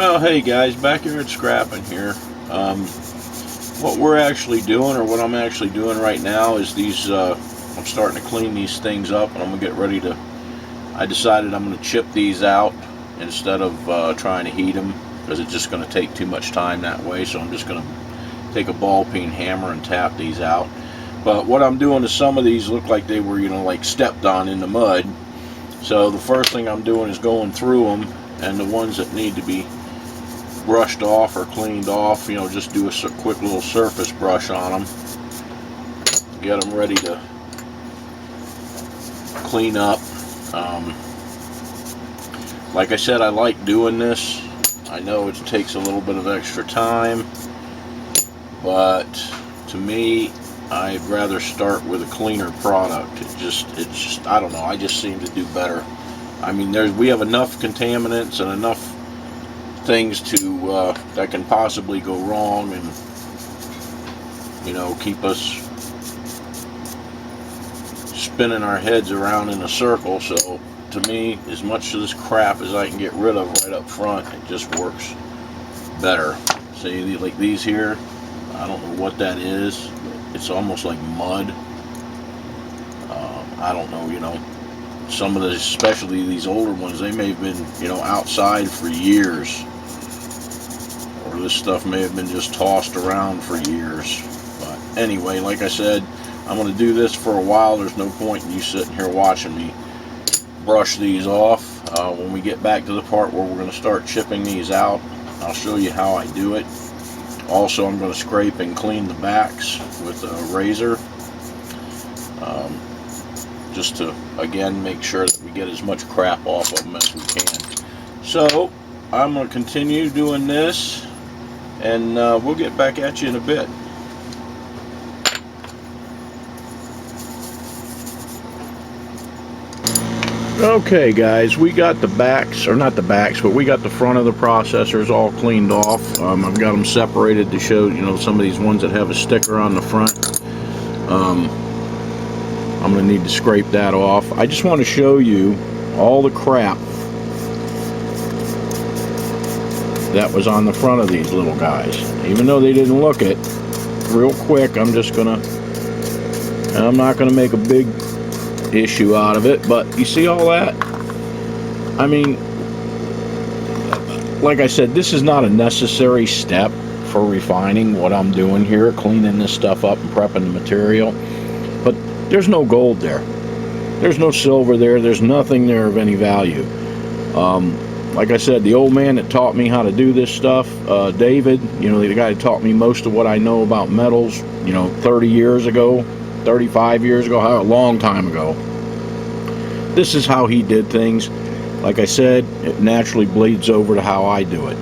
Well, hey guys, back here at Scrapping here. What we're actually doing, or what I'm actually doing right now, is these. I'm starting to clean these things up, and I'm gonna get ready to. I decided I'm gonna chip these out instead of trying to heat them, because it's just gonna take too much time that way. So I'm just gonna take a ball peen hammer and tap these out. But what I'm doing is some of these look like they were, like stepped on in the mud. So the first thing I'm doing is going through them, and the ones that need to be brushed off or cleaned off, just do a quick little surface brush on them, get them ready to clean up. Like I said, I like doing this. I know it takes a little bit of extra time, but to me, I'd rather start with a cleaner product. It's just I don't know, I just seem to do better. I mean, we have enough contaminants and enough things that can possibly go wrong, and keep us spinning our heads around in a circle. So to me, as much of this crap as I can get rid of right up front, it just works better. See, like these here, I don't know what that is. It's almost like mud. I don't know, some of the, especially these older ones, they may have been, outside for years. Or this stuff may have been just tossed around for years. But anyway, like I said, I'm going to do this for a while. There's no point in you sitting here watching me brush these off. When we get back to the part where we're going to start chipping these out, I'll show you how I do it. Also, I'm going to scrape and clean the backs with a razor, just to, again, make sure that we get as much crap off of them as we can. So, I'm going to continue doing this, and we'll get back at you in a bit. Okay guys, we got the backs, or not the backs, but we got the front of the processors all cleaned off. I've got them separated to show, some of these ones that have a sticker on the front. I'm going to need to scrape that off. I just want to show you all the crap that was on the front of these little guys. Even though they didn't look it, real quick, I'm not going to make a big issue out of it, but you see all that? I mean, like I said, this is not a necessary step for refining what I'm doing here, cleaning this stuff up and prepping the material, but there's no gold there, there's no silver there, there's nothing there of any value. Like I said, the old man that taught me how to do this stuff, David, the guy that taught me most of what I know about metals, 30 years ago, 35 years ago, a long time ago. This is how he did things. Like I said, it naturally bleeds over to how I do it.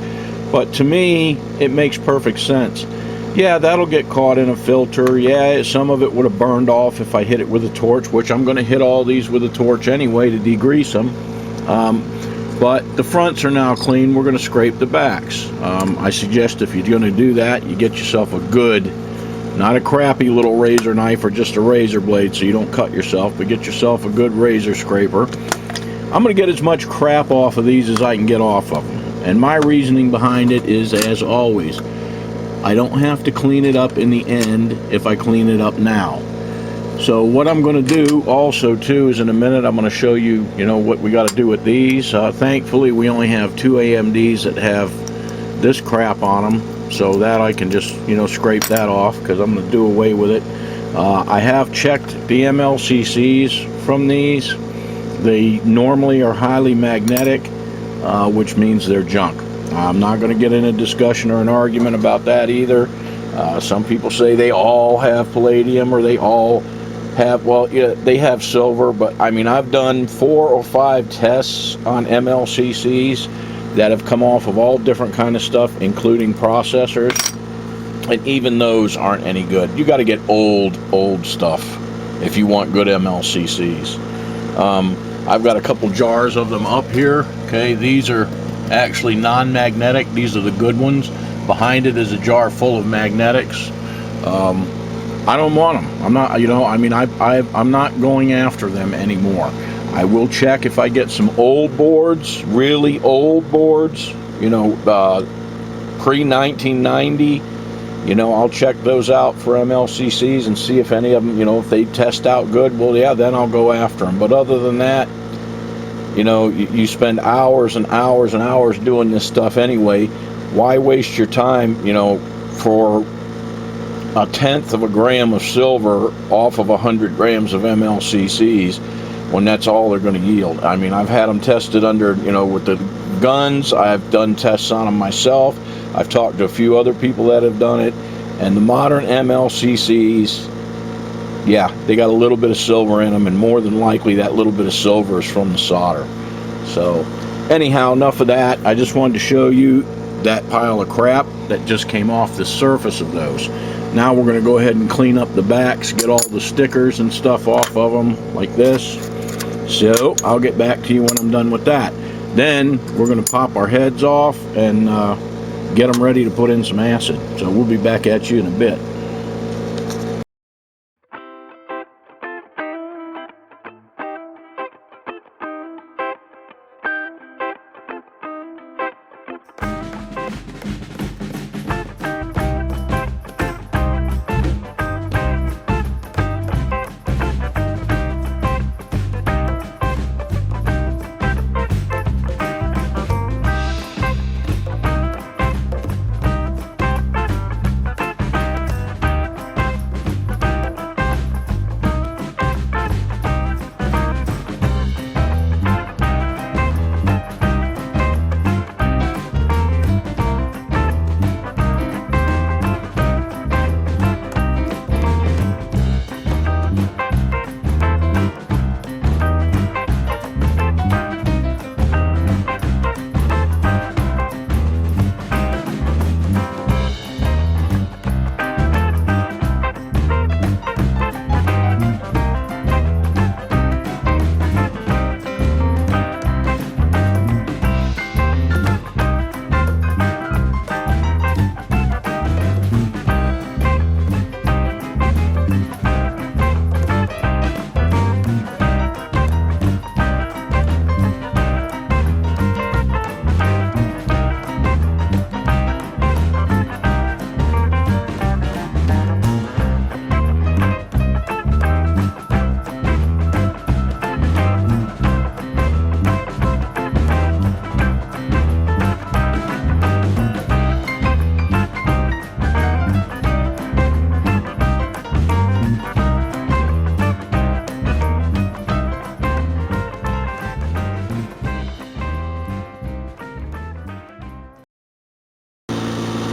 But to me, it makes perfect sense. Yeah, that'll get caught in a filter. Yeah, some of it would have burned off if I hit it with a torch, which I'm going to hit all these with a torch anyway to degrease them. But the fronts are now clean. We're going to scrape the backs. I suggest if you're going to do that, you get yourself a good, not a crappy little razor knife or just a razor blade so you don't cut yourself, but get yourself a good razor scraper. I'm going to get as much crap off of these as I can get off of them. And my reasoning behind it is, as always, I don't have to clean it up in the end if I clean it up now. So what I'm going to do also too is in a minute I'm going to show you, what we got to do with these. Thankfully we only have 2 AMDs that have this crap on them, so that I can just scrape that off, because I'm going to do away with it. I have checked the MLCCs from these. They normally are highly magnetic, which means they're junk. I'm not going to get in a discussion or an argument about that either. Some people say they all have palladium, or they all have, well, yeah, they have silver, but I mean, I've done 4 or 5 tests on MLCCs that have come off of all different kind of stuff, including processors, and even those aren't any good. You got to get old stuff if you want good MLCCs. I've got a couple jars of them up here. Okay, these are actually non-magnetic. These are the good ones. Behind it is a jar full of magnetics. I don't want them. I'm not, I'm not going after them anymore. I will check if I get some old boards, really old boards, you know, pre-1990, you know, I'll check those out for MLCCs and see if any of them, you know, if they test out good, well, yeah, then I'll go after them. But other than that, you know, you spend hours and hours and hours doing this stuff anyway. Why waste your time, you know, for 1/10 of a gram of silver off of 100 grams of MLCCs when that's all they're going to yield? I mean, I've had them tested under, you know, with the guns. I've done tests on them myself. I've talked to a few other people that have done it, and the modern MLCCs, yeah, they got a little bit of silver in them, and more than likely that little bit of silver is from the solder. So anyhow, enough of that. I just wanted to show you that pile of crap that just came off the surface of those. Now we're going to go ahead and clean up the backs, get all the stickers and stuff off of them like this. So I'll get back to you when I'm done with that. Then we're going to pop our heads off and get them ready to put in some acid. So we'll be back at you in a bit.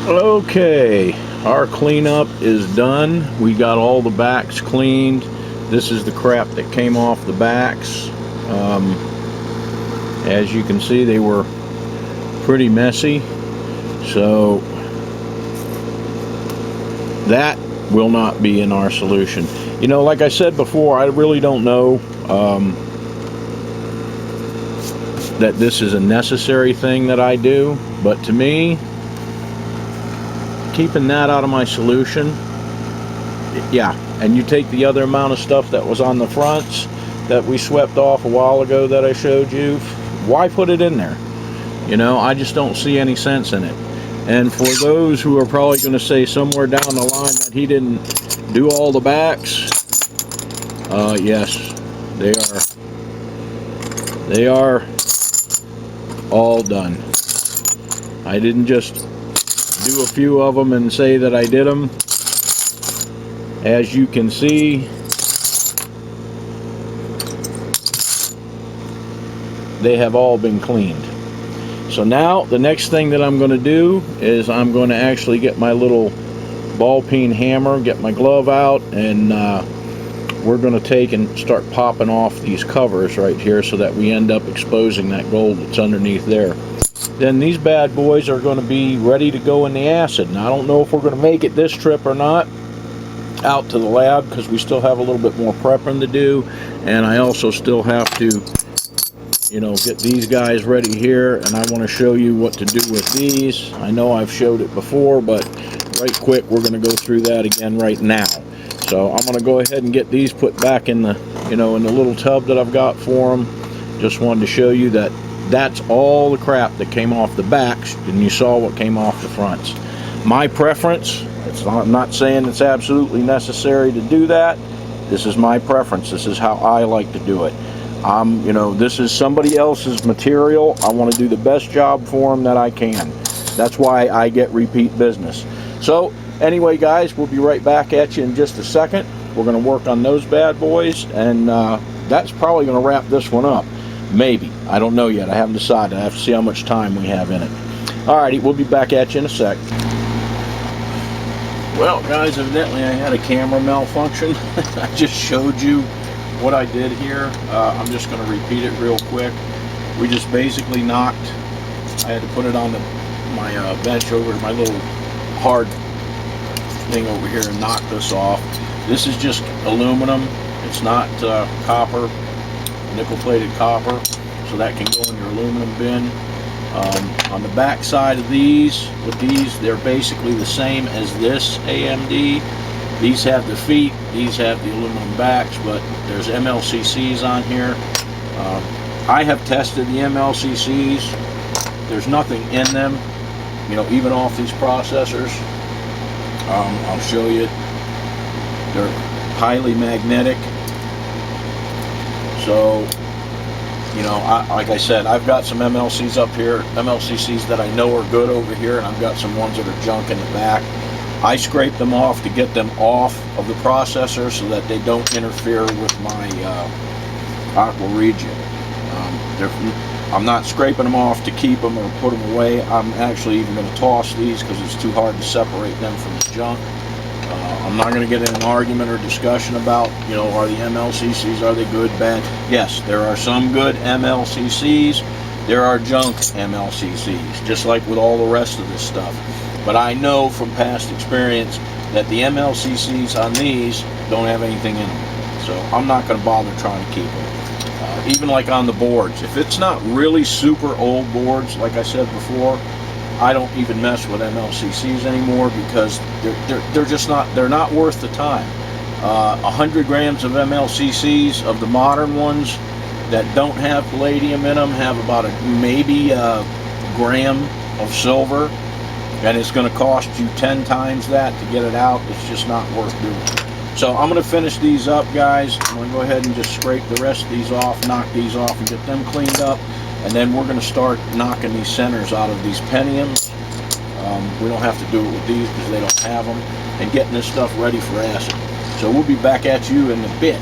Okay, our cleanup is done. We got all the backs cleaned. This is the crap that came off the backs. As you can see, they were pretty messy. So that will not be in our solution. You know, like I said before, I really don't know that this is a necessary thing that I do, but to me, keeping that out of my solution, yeah, and you take the other amount of stuff that was on the fronts that we swept off a while ago that I showed you, why put it in there? You know, I just don't see any sense in it. And for those who are probably going to say somewhere down the line that he didn't do all the backs, yes, they are all done. I didn't just do a few of them and say that I did them. As you can see, they have all been cleaned. So now the next thing that I'm going to do is I'm going to actually get my little ball peen hammer, get my glove out, and we're going to take and start popping off these covers right here so that we end up exposing that gold that's underneath there. Then these bad boys are going to be ready to go in the acid. Now I don't know if we're going to make it this trip or not out to the lab, because we still have a little bit more prepping to do, and I also still have to, you know, get these guys ready here, and I want to show you what to do with these. I know I've showed it before, but right quick we're going to go through that again right now. So I'm going to go ahead and get these put back in the, you know, in the little tub that I've got for them. Just wanted to show you that That's all the crap that came off the backs, and you saw what came off the fronts. My preference, I'm not saying it's absolutely necessary to do that. This is my preference. This is how I like to do it. You know, this is somebody else's material. I want to do the best job for them that I can. That's why I get repeat business. So anyway, guys, we'll be right back at you in just a second. We're going to work on those bad boys, and that's probably going to wrap this one up. Maybe. I don't know yet. I haven't decided. I have to see how much time we have in it. Alrighty, we'll be back at you in a sec. Well, guys, evidently I had a camera malfunction. I just showed you what I did here. I'm just going to repeat it real quick. We just basically knocked, I had to put it on my bench over my little hard thing over here and knock this off. This is just aluminum. It's not copper, nickel-plated copper, so that can go in your aluminum bin. On the back side of these, they're basically the same as this AMD. These have the feet, these have the aluminum backs, but there's MLCCs on here. I have tested the MLCCs. There's nothing in them, you know, even off these processors. I'll show you. They're highly magnetic. So, you know, like I said, I've got some MLCs up here, MLCCs that I know are good over here, and I've got some ones that are junk in the back. I scrape them off to get them off of the processor so that they don't interfere with my aqua region. I'm not scraping them off to keep them or put them away. I'm actually even going to toss these because it's too hard to separate them from the junk. I'm not going to get in an argument or discussion about, you know, are the MLCCs, are they good, bad? Yes, there are some good MLCCs. There are junk MLCCs, just like with all the rest of this stuff. But I know from past experience that the MLCCs on these don't have anything in them. So I'm not going to bother trying to keep them. Even like on the boards. If it's not really super old boards, like I said before, I don't even mess with MLCCs anymore because they're just not, they're not worth the time. 100 grams of MLCCs of the modern ones that don't have palladium in them have about maybe a gram of silver, and it's going to cost you 10 times that to get it out. It's just not worth doing. So I'm going to finish these up, guys. I'm going to go ahead and just scrape the rest of these off, knock these off, and get them cleaned up. And then we're going to start knocking these centers out of these pentiums. We don't have to do it with these because they don't have them. And getting this stuff ready for acid. So we'll be back at you in a bit.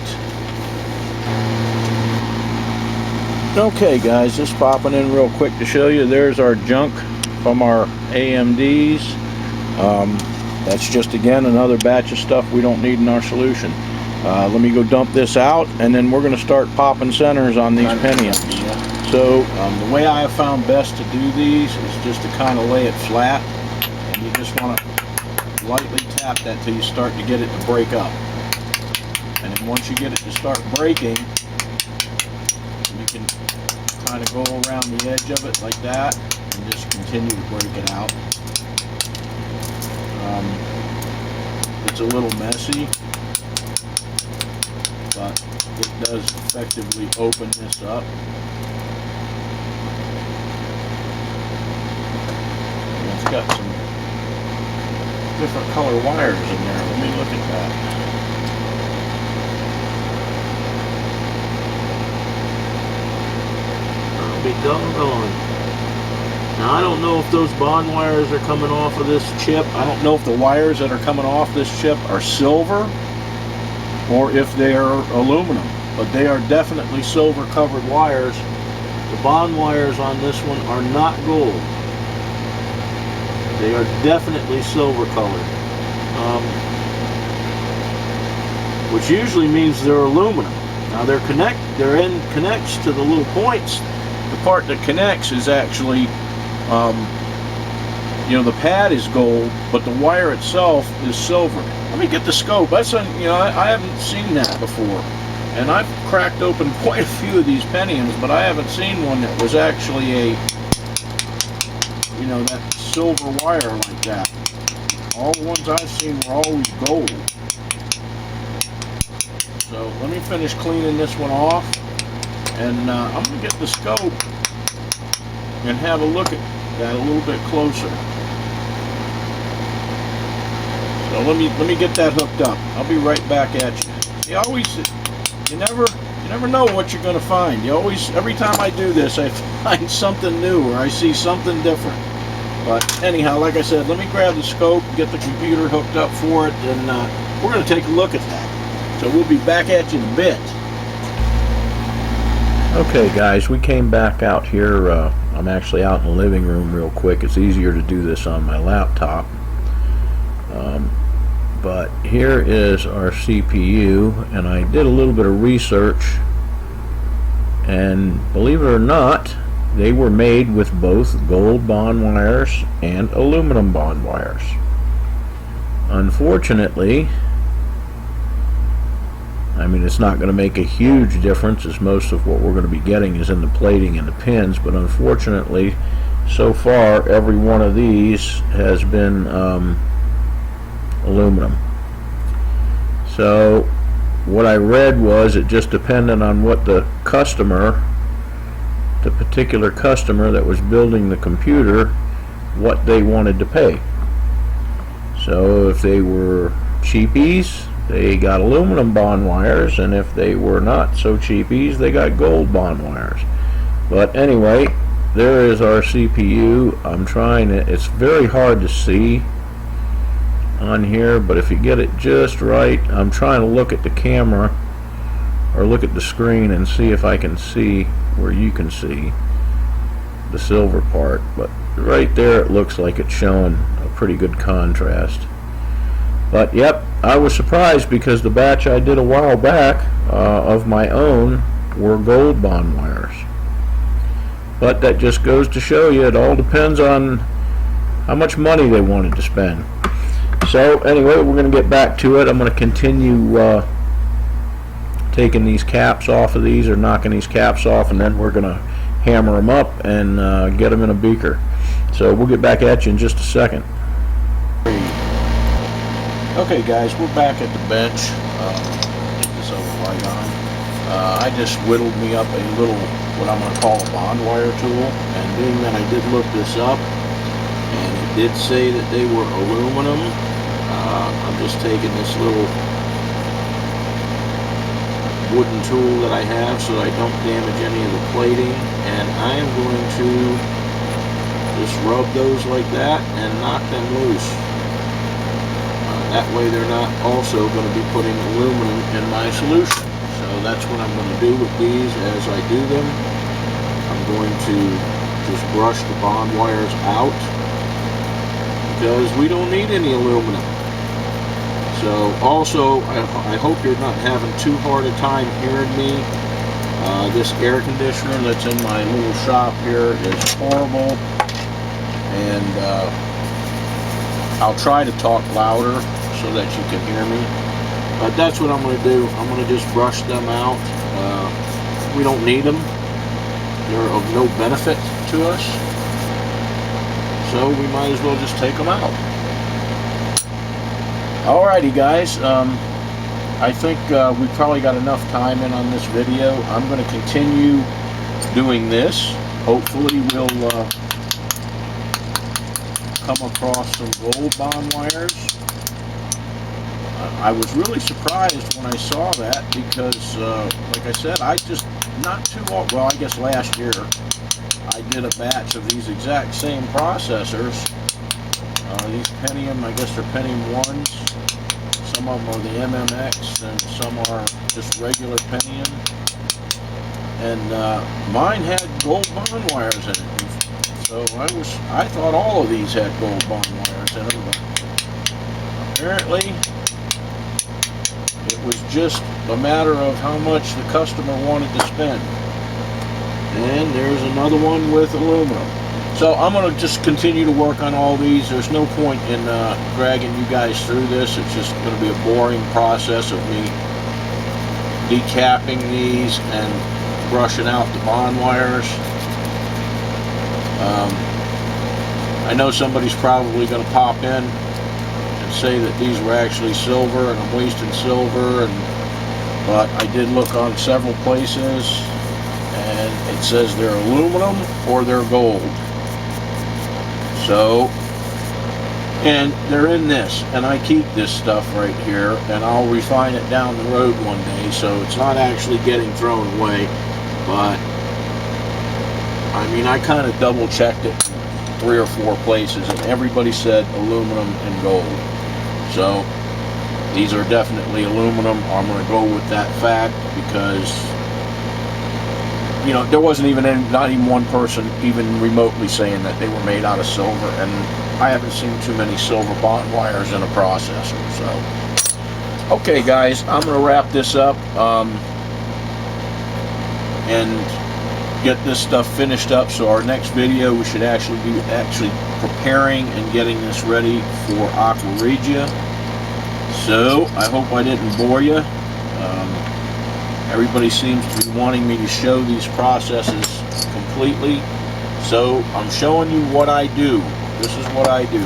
Okay, guys, just popping in real quick to show you. There's our junk from our AMDs. That's just, again, another batch of stuff we don't need in our solution. Let me go dump this out, and then we're going to start popping centers on these pentiums. So the way I have found best to do these is just to kind of lay it flat, and you just want to lightly tap that till you start to get it to break up. And then once you get it to start breaking, you can kind of go around the edge of it like that and just continue to break it out. It's a little messy, but it does effectively open this up. And it's got some different color wires in there. Let me look at that. I'll be doggone. Now, I don't know if those bond wires are coming off of this chip. I don't know if the wires that are coming off this chip are silver or if they are aluminum, but they are definitely silver covered wires. The bond wires on this one are not gold. They are definitely silver colored, which usually means they're aluminum. Now their end connects to the little points. The part that connects is actually you know, the pad is gold, but the wire itself is silver. Let me get the scope. That's you know, I haven't seen that before, and I've cracked open quite a few of these pentiums, but I haven't seen one that was actually a, you know, that silver wire like that. All the ones I've seen were always gold. So let me finish cleaning this one off, and I'm gonna get the scope and have a look at that a little bit closer. So let me get that hooked up. I'll be right back at you. You never know what you're going to find. Every time I do this, I find something new or I see something different. But anyhow, like I said, let me grab the scope, get the computer hooked up for it, and we're going to take a look at that. So we'll be back at you in a bit. Okay guys, we came back out here. I'm actually out in the living room real quick. It's easier to do this on my laptop. But here is our CPU, and I did a little bit of research, and believe it or not, they were made with both gold bond wires and aluminum bond wires. Unfortunately, I mean, it's not going to make a huge difference, as most of what we're going to be getting is in the plating and the pins, but unfortunately, so far, every one of these has been aluminum. So what I read was it just depended on what the particular customer that was building the computer, what they wanted to pay. So if they were cheapies, they got aluminum bond wires, and if they were not so cheapies, they got gold bond wires. But anyway, there is our CPU. I'm trying it. It's very hard to see on here, but if you get it just right, I'm trying to look at the camera or look at the screen and see if I can see where you can see the silver part. But right there, it looks like it's showing a pretty good contrast. But yep, I was surprised because the batch I did a while back of my own were gold bond wires. But that just goes to show you, it all depends on how much money they wanted to spend. So anyway, we're going to get back to it. I'm going to continue taking these caps off of these, or knocking these caps off, and then we're going to hammer them up and get them in a beaker. So we'll get back at you in just a second. Okay guys, we're back at the bench. Get this other light on. I just whittled me up a little, what I'm going to call a bond wire tool, and being that I did look this up, and it did say that they were aluminum, I'm just taking this little wooden tool that I have so I don't damage any of the plating, and I am going to just rub those like that and knock them loose. That way they're not also going to be putting aluminum in my solution. So that's what I'm going to do with these as I do them. I'm going to just brush the bond wires out because we don't need any aluminum. So also, I hope you're not having too hard a time hearing me. This air conditioner that's in my little shop here is horrible, and I'll try to talk louder so that you can hear me. But that's what I'm going to do. I'm going to just brush them out. We don't need them. They're of no benefit to us. So we might as well just take them out. Alrighty guys, I think we probably got enough time in on this video. I'm going to continue doing this. Hopefully we'll come across some gold bond wires. I was really surprised when I saw that because, like I said, not too long, well, I guess last year, I did a batch of these exact same processors. These pentium, I guess they're pentium 1s. Some of them are the MMX, and some are just regular pentium. And mine had gold bond wires in it. So I thought all of these had gold bond wires in them, but apparently it was just a matter of how much the customer wanted to spend. And there's another one with aluminum. So I'm going to just continue to work on all these. There's no point in dragging you guys through this. It's just going to be a boring process of me decapping these and brushing out the bond wires. I know somebody's probably going to pop in and say that these were actually silver and I'm wasting silver, but I did look on several places, and it says they're aluminum or they're gold. So, and they're in this, and I keep this stuff right here, and I'll refine it down the road one day, so it's not actually getting thrown away. But I mean, I kind of double checked it 3 or 4 places, and everybody said aluminum and gold. So these are definitely aluminum. I'm going to go with that fact because, you know, there wasn't even not even one person even remotely saying that they were made out of silver, and I haven't seen too many silver bond wires in a processor. So, okay, guys, I'm going to wrap this up and get this stuff finished up. So our next video, we should actually be preparing and getting this ready for Aqua Regia. So I hope I didn't bore you. Everybody seems to be wanting me to show these processes completely, so I'm showing you what I do. This is what I do.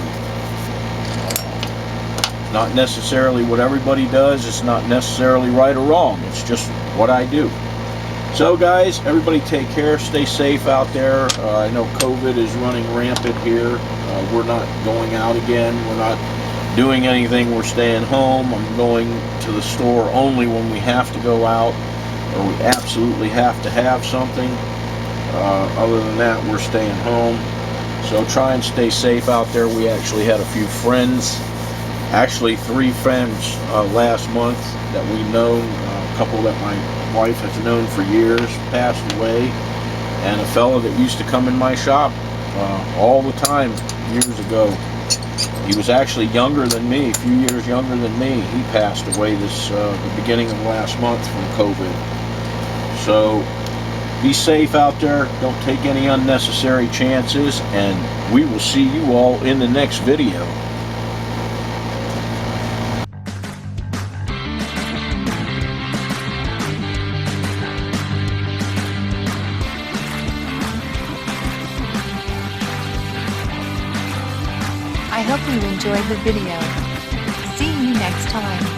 Not necessarily what everybody does. It's not necessarily right or wrong. It's just what I do. So guys, everybody take care, stay safe out there. I know COVID is running rampant here. We're not going out again. We're not doing anything. We're staying home. I'm going to the store only when we have to go out or we absolutely have to have something. Other than that, we're staying home. So try and stay safe out there. We actually had a few friends, actually 3 friends last month that we've known. A couple that my wife has known for years passed away, and a fellow that used to come in my shop all the time years ago. He was actually younger than me, a few years younger than me. He passed away the beginning of last month from COVID. So be safe out there. Don't take any unnecessary chances, and we will see you all in the next video. I hope you enjoyed the video. See you next time.